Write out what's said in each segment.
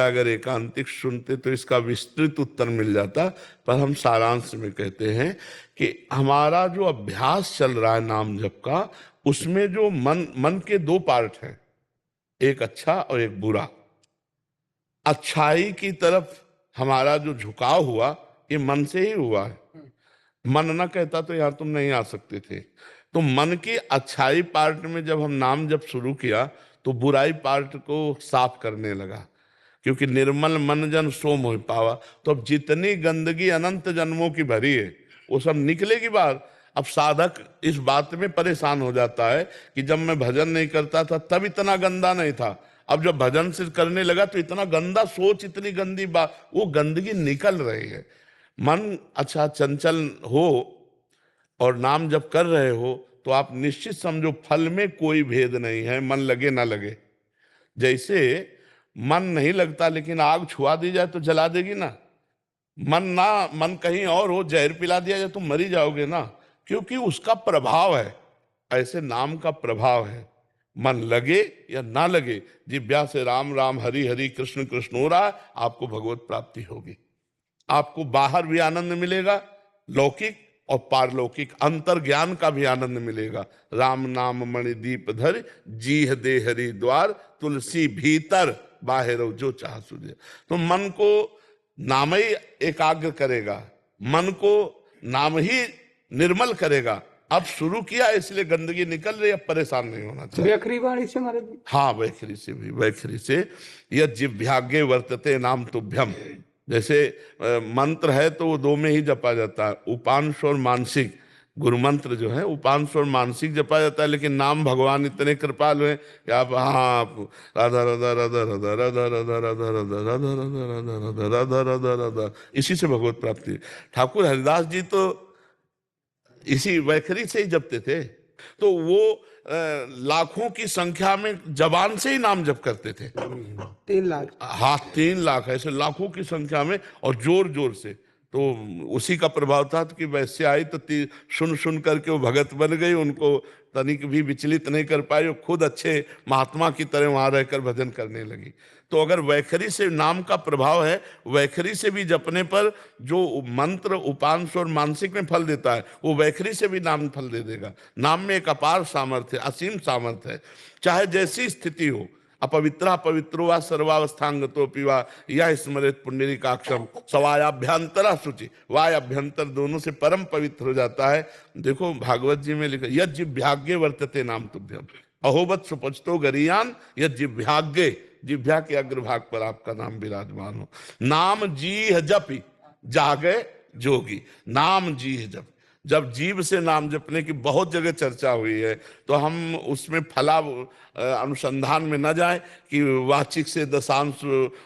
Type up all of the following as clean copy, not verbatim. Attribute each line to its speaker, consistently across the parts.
Speaker 1: अगर एकांतिक सुनते तो इसका विस्तृत उत्तर मिल जाता, पर हम सारांश में कहते हैं कि हमारा जो अभ्यास चल रहा है नाम जप का, उसमें जो मन के दो पार्ट हैं, एक अच्छा और एक बुरा। अच्छाई की तरफ हमारा जो झुकाव हुआ ये मन से ही हुआ है। मन ना कहता तो यहां तुम नहीं आ सकते थे। तो मन की अच्छाई पार्ट में जब हम नाम जब शुरू किया तो बुराई पार्ट को साफ करने लगा, क्योंकि निर्मल मन जन सो मोह पावा। तो अब जितनी गंदगी अनंत जन्मों की भरी है वो सब निकलेगी बाहर। अब साधक इस बात में परेशान हो जाता है कि जब मैं भजन नहीं करता था तब इतना गंदा नहीं था, अब जब भजन से करने लगा तो इतना गंदा सोच, इतनी गंदी बात, वो गंदगी निकल रही है। मन अच्छा चंचल हो और नाम जब कर रहे हो तो आप निश्चित समझो फल में कोई भेद नहीं है, मन लगे ना लगे। जैसे मन नहीं लगता लेकिन आग छुआ दी जाए तो जला देगी ना। मन कहीं और हो, जहर पिला दिया जाए तो मरी जाओगे ना, क्योंकि उसका प्रभाव है। ऐसे नाम का प्रभाव है, मन लगे या ना लगे, जिह्वा से राम राम हरि हरि कृष्ण कृष्ण हो रहा है, आपको भगवत प्राप्ति होगी। आपको बाहर भी आनंद मिलेगा, लौकिक और पारलौकिक अंतर ज्ञान का भी आनंद मिलेगा। राम नाम मणि दीप धर, जीह दे हरि द्वार, तुलसी भीतर बाहर जो चाह सुझे। तो मन को नाम ही एकाग्र करेगा, मन को नाम ही निर्मल करेगा। अब शुरू किया इसलिए गंदगी निकल रही है, अब परेशान नहीं होना चाहिए।
Speaker 2: वैखरी वाणी से हमारे,
Speaker 1: हाँ वैखरी से भी, वैखरी से यह जिह्वाग्ये वर्तते नाम तुभ्यम। जैसे मंत्र है तो वो दो में ही जपा जाता है, उपांश और मानसिक। गुरु मंत्र जो है उपांश और मानसिक जपा जाता है, लेकिन नाम भगवान इतने कृपालु हैं कि आप हाँ राधा राधा राधा राधा राधा राधा राधा राधा राधा राधा राधा राधा राधा राधा, इसी से भगवत प्राप्ति। ठाकुर हरिदास जी तो इसी वैखरी से ही जपते थे। तो वो लाखों की संख्या में जबान से ही नाम जप करते थे।
Speaker 2: 3 लाख,
Speaker 1: हाँ 3 लाख, ऐसे लाखों की संख्या में, और जोर जोर से। तो उसी का प्रभाव था कि वैसे आई तो सुन सुन करके वो भगत बन गई, उनको तनिक भी विचलित नहीं कर पाई, वो खुद अच्छे महात्मा की तरह वहां रहकर भजन करने लगी। तो अगर वैखरी से नाम का प्रभाव है, वैखरी से भी जपने पर जो मंत्र उपांश और मानसिक में फल देता है, वो वैखरी से भी नाम फल दे देगा। नाम में एक अपार सामर्थ्य, असीम सामर्थ्य है, चाहे जैसी स्थिति हो। अपवित्रा पवित्रो वा सर्वावस्थांगतो पिवा यह स्मृत पुंडरीकाक्षम सवायाभ्यंतरा शुचि। वाय अभ्यंतर दोनों से परम पवित्र हो जाता है। देखो भागवत जी में लिखा, यद जिह्वाग्ये वर्तते नाम तुभ्यम अहोबत सुपचतो गरीयान, यद जिह्वाग्ये, जिह्वा के अग्रभाग पर आपका नाम विराजमान हो। नाम जीह जपि जागे जोगी, नाम जीह जप। जब जीव से नाम जपने की बहुत जगह चर्चा हुई है, तो हम उसमें फला अनुसंधान में न जाए कि वाचिक से दशांश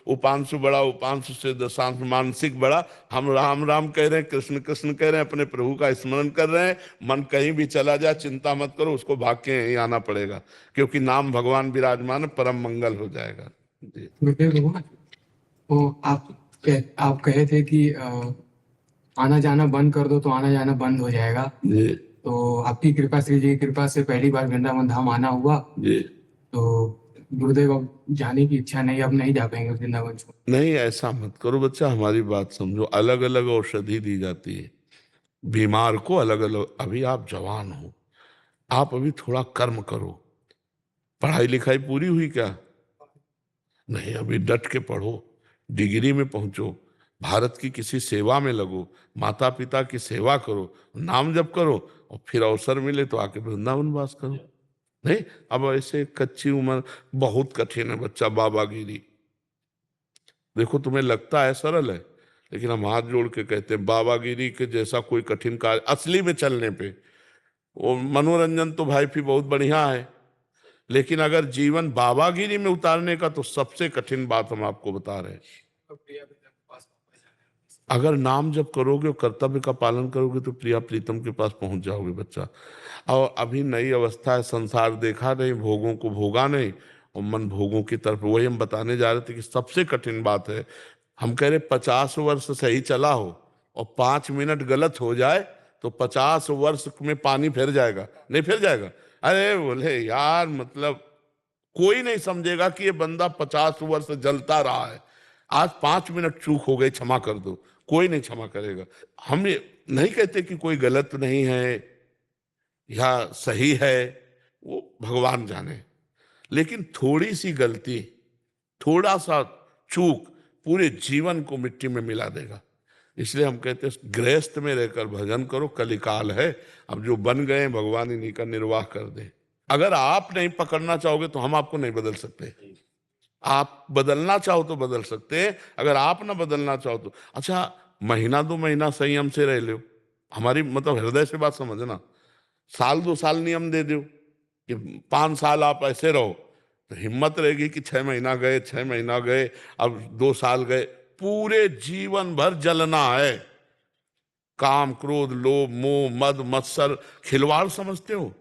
Speaker 1: उपांशु बड़ा, उपांशु से दशांश मानसिक बड़ा। हम राम राम कह रहे हैं, कृष्ण कृष्ण कह रहे हैं, अपने प्रभु का स्मरण कर रहे हैं। मन कहीं भी चला जाए चिंता मत करो, उसको भाग के यहीं आना पड़ेगा, क्योंकि नाम भगवान विराजमान, परम मंगल हो जाएगा। जी
Speaker 2: तो आप कहे थे कि आना जाना बंद कर दो तो आना जाना बंद हो जाएगा।
Speaker 1: जी
Speaker 2: तो आपकी कृपा, श्री जी की कृपा से पहली बार वृंदावन धाम आना हुआ।
Speaker 1: जी।
Speaker 2: तो गुरुदेव अब जाने की इच्छा नहीं, अब नहीं जा पाएंगे वृंदावन।
Speaker 1: नहीं ऐसा मत करो बच्चा, हमारी बात समझो। अलग अलग औषधि दी जाती है बीमार को, अलग अलग। अभी आप जवान हो, आप अभी थोड़ा कर्म करो। पढ़ाई लिखाई पूरी हुई क्या? नहीं, अभी डट के पढ़ो, डिग्री में पहुंचो, भारत की किसी सेवा में लगो, माता पिता की सेवा करो, नाम जप करो, और फिर अवसर मिले तो आके वृंदावन वास करो। नहीं, अब ऐसे कच्ची उम्र बहुत कठिन है बच्चा, बाबागिरी। देखो तुम्हें लगता है सरल है, लेकिन हम हाथ जोड़ के कहते हैं बाबागिरी के जैसा कोई कठिन कार्य असली में चलने पे। वो मनोरंजन तो भाई भी बहुत बढ़िया है, लेकिन अगर जीवन बाबागिरी में उतारने का, तो सबसे कठिन बात हम आपको बता रहे हैं। अगर नाम जब करोगे और कर्तव्य का पालन करोगे तो प्रिया प्रीतम के पास पहुंच जाओगे बच्चा। और अभी नई अवस्था है, संसार देखा नहीं, भोगों को भोगा नहीं, और मन भोगों की तरफ। वही हम बताने जा रहे थे कि सबसे कठिन बात है, हम कह रहे 50 वर्ष सही चला हो और 5 मिनट गलत हो जाए तो 50 वर्ष में पानी फिर जाएगा, नहीं फिर जाएगा। अरे बोले यार, मतलब कोई नहीं समझेगा कि ये बंदा 50 वर्ष जलता रहा है। आज 5 मिनट चूक हो गई, क्षमा कर दो, कोई नहीं क्षमा करेगा। हम ये नहीं कहते कि कोई गलत नहीं है या सही है, वो भगवान जाने, लेकिन थोड़ी सी गलती, थोड़ा सा चूक पूरे जीवन को मिट्टी में मिला देगा। इसलिए हम कहते हैं गृहस्थ में रहकर भजन करो, कलिकाल है, अब जो बन गए हैं भगवान इन्हीं का निर्वाह कर दे। अगर आप नहीं पकड़ना चाहोगे तो हम आपको नहीं बदल सकते। आप बदलना चाहो तो बदल सकते हैं, अगर आप ना बदलना चाहो तो। अच्छा, महीना 2 महीना संयम से रह लो, हमारी मतलब हृदय से बात समझना। साल 2 साल नियम दे दो कि 5 साल आप ऐसे रहो, तो हिम्मत रहेगी कि 6 महीना गए, 6 महीना गए, अब 2 साल गए, पूरे जीवन भर जलना है। काम, क्रोध, लोभ, मोह, मद, मत्सर, खिलवाड़ समझते हो?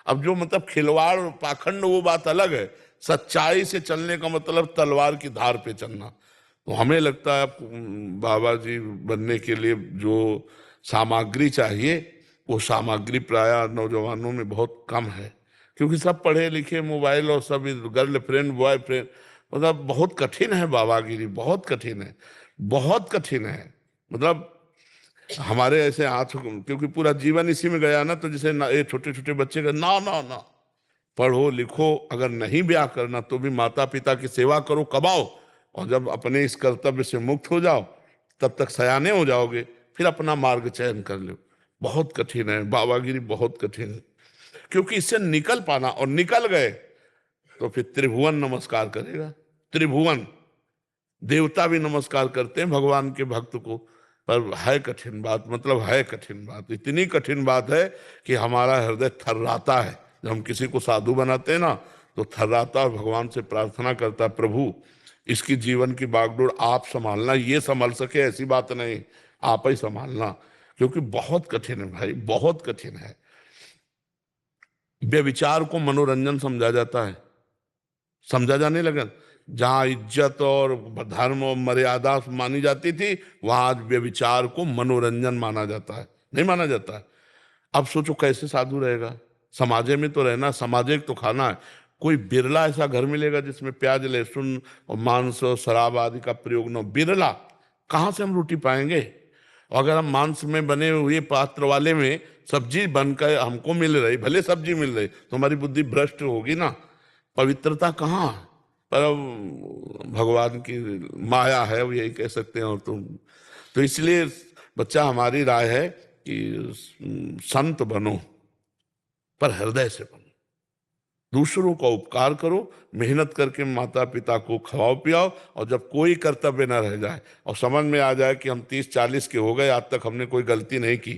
Speaker 1: अब जो मतलब खिलवाड़, पाखंड, वो बात अलग है। सच्चाई से चलने का मतलब तलवार की धार पे चलना। तो हमें लगता है बाबा जी बनने के लिए जो सामग्री चाहिए, वो सामग्री प्रायः नौजवानों में बहुत कम है, क्योंकि सब पढ़े लिखे, मोबाइल और सब गर्लफ्रेंड, बॉयफ्रेंड, मतलब बहुत कठिन है बाबागिरी, बहुत कठिन है, बहुत कठिन है। मतलब हमारे ऐसे हाथ, क्योंकि पूरा जीवन इसी में गया ना, तो जैसे ना, ये छोटे छोटे बच्चे का ना ना ना, पढ़ो लिखो, अगर नहीं ब्याह करना तो भी माता पिता की सेवा करो, कमाओ, और जब अपने इस कर्तव्य से मुक्त हो जाओ, तब तक सयाने हो जाओगे, फिर अपना मार्ग चयन कर लो। बहुत कठिन है बाबागिरी, बहुत कठिन है, क्योंकि इससे निकल पाना, और निकल गए तो फिर त्रिभुवन नमस्कार करेगा। त्रिभुवन देवता भी नमस्कार करते हैं भगवान के भक्त को। पर है कठिन बात, मतलब है कठिन बात, इतनी कठिन बात है कि हमारा हृदय थर्राता है जब हम किसी को साधु बनाते हैं ना, तो थर्राता, भगवान से प्रार्थना करता, प्रभु इसकी जीवन की बागडोर आप संभालना, ये संभाल सके ऐसी बात नहीं, आप ही संभालना, क्योंकि बहुत कठिन है भाई, बहुत कठिन है। व्यभिचार को मनोरंजन समझा जाता है, समझा जाने लगा। जहां इज्जत और धर्म और मर्यादा मानी जाती थी, वहां आज व्यभिचार को मनोरंजन माना जाता है, नहीं माना जाता है। अब सोचो कैसे साधु रहेगा? समाजे में तो रहना, समाजिक तो खाना है। कोई बिरला ऐसा घर मिलेगा जिसमें प्याज, लहसुन और मांस और शराब आदि का प्रयोग न हो, बिरला। कहाँ से हम रोटी पाएंगे? और अगर हम मांस में बने हुए पात्र वाले में सब्जी बनकर हमको मिल रही, भले सब्जी मिल रही, तो हमारी बुद्धि भ्रष्ट होगी ना, पवित्रता कहाँ? पर अब भगवान की माया है, वो यही कह सकते हैं। और तुम तो इसलिए बच्चा, हमारी राय है कि संत बनो, पर हृदय से बनो, दूसरों का उपकार करो, मेहनत करके माता पिता को खवाओ पियाओ, और जब कोई कर्तव्य न रह जाए और समझ में आ जाए कि हम 30-40 के हो गए, आज तक हमने कोई गलती नहीं की,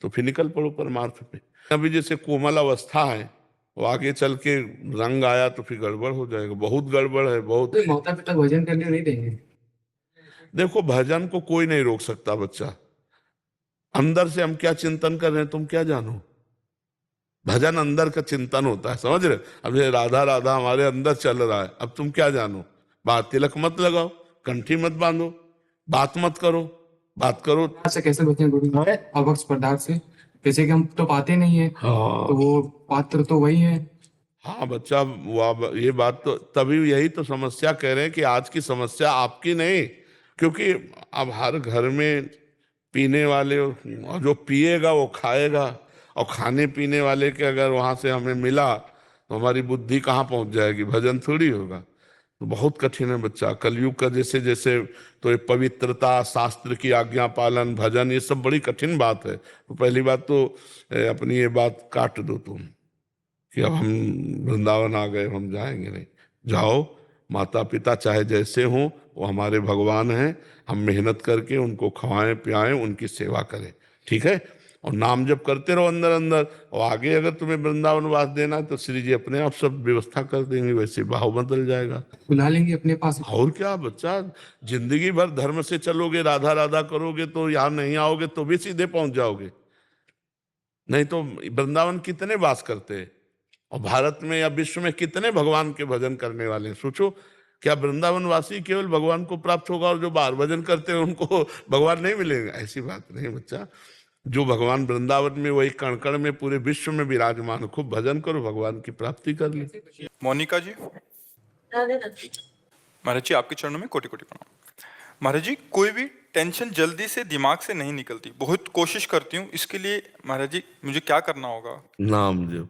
Speaker 1: तो फिर निकल पड़ो परमार्थ पे। अभी जैसे कोमल अवस्था है, वो आगे चल के रंग आया तो फिर गड़बड़ हो जाएगा, बहुत गड़बड़ है, बहुत।
Speaker 2: तो माता पिता भजन करने नहीं देंगे?
Speaker 1: देखो, भजन को कोई नहीं रोक सकता बच्चा, अंदर से हम क्या चिंतन कर रहे हैं तुम क्या जानो? भजन अंदर का चिंतन होता है, समझ रहे? अब ये राधा राधा हमारे अंदर चल रहा है, अब तुम क्या जानो? बात, तिलक मत लगाओ, कंठी मत बांधो, बात मत करो, बात करो।
Speaker 2: से कैसे बचें गुरु अभक्त पदार्थ से? जैसे कि हम तो पाते नहीं है,
Speaker 1: हाँ
Speaker 2: तो वो पात्र तो वही है।
Speaker 1: हाँ बच्चा, ये बात तो तभी, यही तो समस्या कह रहे हैं कि आज की समस्या आपकी नहीं, क्योंकि अब हर घर में पीने वाले, और जो पिएगा वो खाएगा, और खाने पीने वाले के अगर वहां से हमें मिला तो हमारी बुद्धि कहाँ पहुंच जाएगी? भजन थोड़ी होगा। तो बहुत कठिन है बच्चा, कलयुग का जैसे जैसे, तो ये पवित्रता, शास्त्र की आज्ञा पालन, भजन, ये सब बड़ी कठिन बात है। तो पहली बात तो अपनी ये बात काट दो तुम कि अब हम वृंदावन आ गए, हम जाएंगे नहीं। जाओ, माता पिता चाहे जैसे हों, वो हमारे भगवान हैं, हम मेहनत करके उनको खवाएं पियाएं, उनकी सेवा करें, ठीक है? और नाम जप करते रहो अंदर अंदर, और आगे अगर तुम्हें वृंदावन वास देना है तो श्री जी अपने आप सब व्यवस्था कर देंगे, वैसे भाव बदल जाएगा।
Speaker 2: बुला लेंगे अपने पास।
Speaker 1: और क्या बच्चा, जिंदगी भर धर्म से चलोगे, राधा राधा करोगे, तो यहाँ नहीं आओगे तो भी सीधे पहुंच जाओगे। नहीं तो वृंदावन कितने वास करते हैं, और भारत में या विश्व में कितने भगवान के भजन करने वाले हैं? सोचो, क्या वृंदावन वासी केवल भगवान को प्राप्त होगा और जो बाहर भजन करते हैं उनको भगवान नहीं मिलेंगे? ऐसी बात नहीं बच्चा, जो भगवान वृंदावन में, वही कण कण में, पूरे विश्व में विराजमान, खूब भजन करो, भगवान की प्राप्ति कर ली।
Speaker 3: मोनिका जी, महाराज जी आपके चरणों में कोटि कोटि प्रणाम। महाराज जी कोई भी टेंशन जल्दी से दिमाग से नहीं निकलती, बहुत कोशिश करती हूँ, इसके लिए महाराज जी मुझे क्या करना होगा?
Speaker 1: नाम जप।